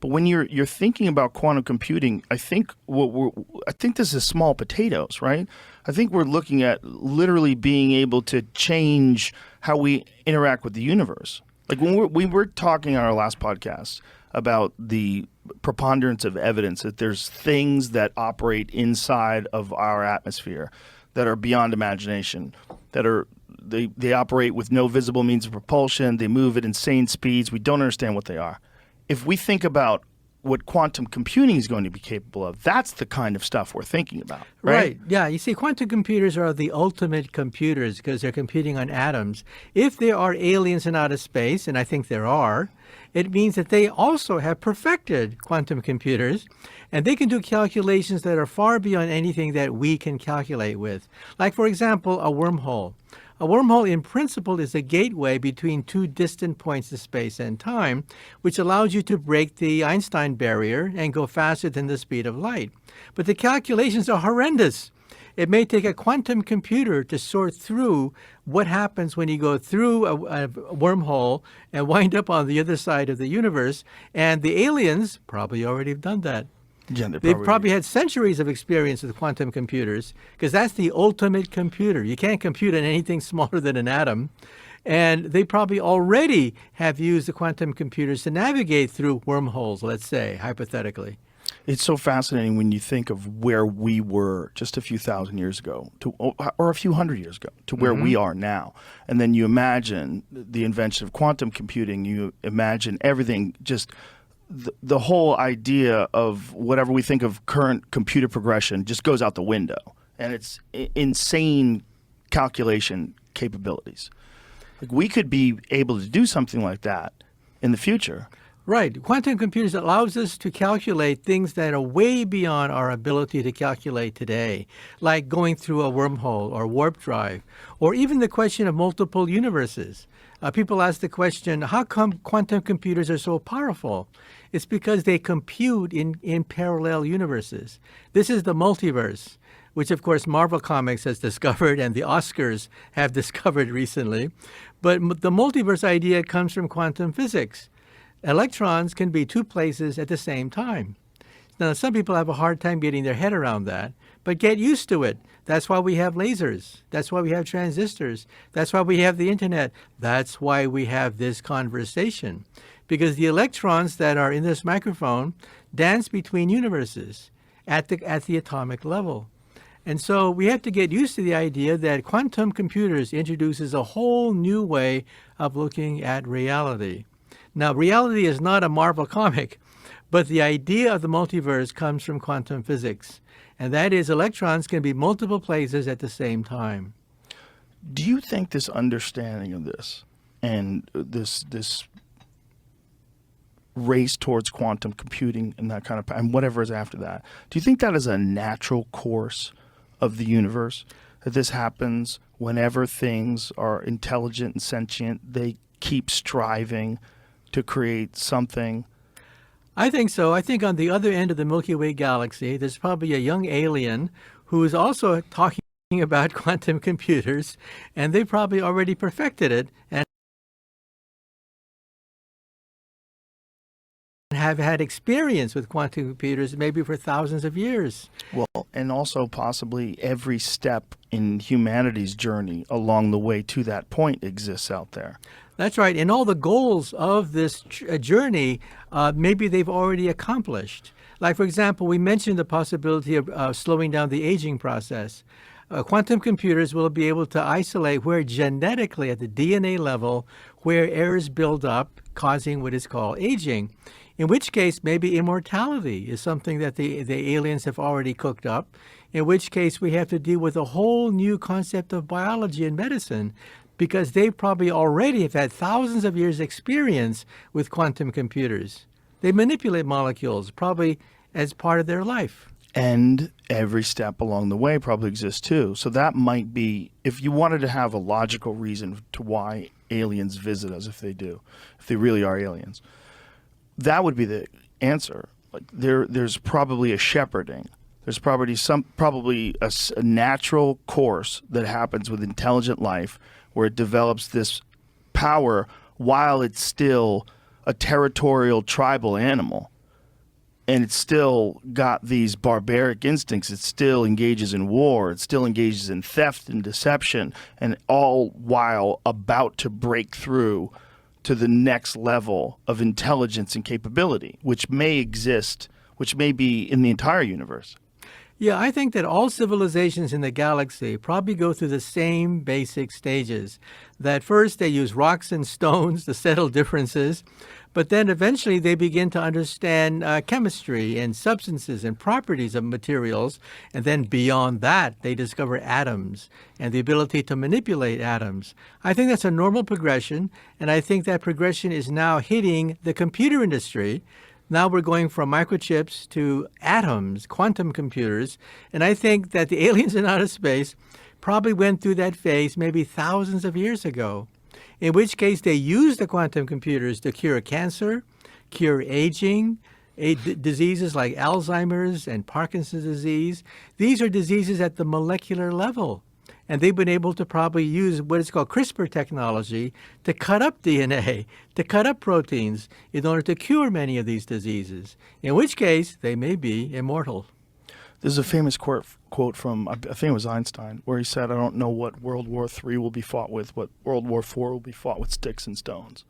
But when you're thinking about quantum computing, I think this is small potatoes, right? I think we're looking at literally being able to change how we interact with the universe. Like when we were talking on our last podcast about the preponderance of evidence that there's things that operate inside of our atmosphere that are beyond imagination, that are they operate with no visible means of propulsion, they move at insane speeds, we don't understand what they are. If we think about what quantum computing is going to be capable of, that's the kind of stuff we're thinking about, right? Yeah. You see, quantum computers are the ultimate computers because they're computing on atoms. If there are aliens in outer space, and I think there are, it means that they also have perfected quantum computers, and they can do calculations that are far beyond anything that we can calculate with. Like, for example, a wormhole. A wormhole, in principle, is a gateway between two distant points in space and time, which allows you to break the Einstein barrier and go faster than the speed of light. But the calculations are horrendous. It may take a quantum computer to sort through what happens when you go through a wormhole and wind up on the other side of the universe. And the aliens probably already have done that. Yeah, They've probably had centuries of experience with quantum computers because that's the ultimate computer. You can't compute on anything smaller than an atom. And they probably already have used the quantum computers to navigate through wormholes, let's say, hypothetically. It's so fascinating when you think of where we were just a few thousand years ago, or a few hundred years ago, to where we are now. And then you imagine the invention of quantum computing, you imagine everything just... The whole idea of whatever we think of current computer progression just goes out the window, and it's insane calculation capabilities. Like we could be able to do something like that in the future. Right. Quantum computers allows us to calculate things that are way beyond our ability to calculate today, like going through a wormhole or warp drive, or even the question of multiple universes. People ask the question, how come quantum computers are so powerful? It's because they compute in parallel universes. This is the multiverse, which of course Marvel Comics has discovered and the Oscars have discovered recently. But the multiverse idea comes from quantum physics. Electrons can be two places at the same time. Now, some people have a hard time getting their head around that, but get used to it. That's why we have lasers. That's why we have transistors. That's why we have the internet. That's why we have this conversation. Because the electrons that are in this microphone dance between universes at the atomic level. And so we have to get used to the idea that quantum computers introduces a whole new way of looking at reality. Now, reality is not a Marvel comic, but the idea of the multiverse comes from quantum physics. And that is electrons can be multiple places at the same time. Do you think this understanding of this and this race towards quantum computing and that kind of, and whatever is after that, do you think that is a natural course of the universe? That this happens whenever things are intelligent and sentient, they keep striving to create something? I think so. I think on the other end of the Milky Way galaxy, there's probably a young alien who is also talking about quantum computers, and they probably already perfected it and have had experience with quantum computers maybe for thousands of years. Well, and also possibly every step in humanity's journey along the way to that point exists out there. That's right. And all the goals of this journey, maybe they've already accomplished. Like, for example, we mentioned the possibility of slowing down the aging process. Quantum computers will be able to isolate where genetically at the DNA level, where errors build up, causing what is called aging. In which case, maybe immortality is something that the aliens have already cooked up, in which case we have to deal with a whole new concept of biology and medicine, because they probably already have had thousands of years' experience with quantum computers. They manipulate molecules probably as part of their life. And every step along the way probably exists too. So that might be, if you wanted to have a logical reason to why aliens visit us, if they do, if they really are aliens, that would be the answer. Like there's probably a shepherding. There's probably a natural course that happens with intelligent life where it develops this power while it's still a territorial tribal animal. and it's still got these barbaric instincts. It still engages in war. It still engages in theft and deception, and all while about to break through to the next level of intelligence and capability, which may exist, which may be in the entire universe. Yeah, I think that all civilizations in the galaxy probably go through the same basic stages. That first they use rocks and stones to settle differences, but then eventually they begin to understand chemistry and substances and properties of materials, and then beyond that they discover atoms and the ability to manipulate atoms. I think that's a normal progression, and I think that progression is now hitting the computer industry. Now we're going from microchips to atoms, quantum computers, and I think that the aliens in outer space probably went through that phase maybe thousands of years ago, in which case they used the quantum computers to cure cancer, cure aging, diseases like Alzheimer's and Parkinson's disease. These are diseases at the molecular level. And they've been able to probably use what is called CRISPR technology to cut up DNA, to cut up proteins in order to cure many of these diseases, in which case they may be immortal. There's a famous quote from, I think it was Einstein, where he said, "I don't know what World War III will be fought with, what World War IV will be fought with sticks and stones."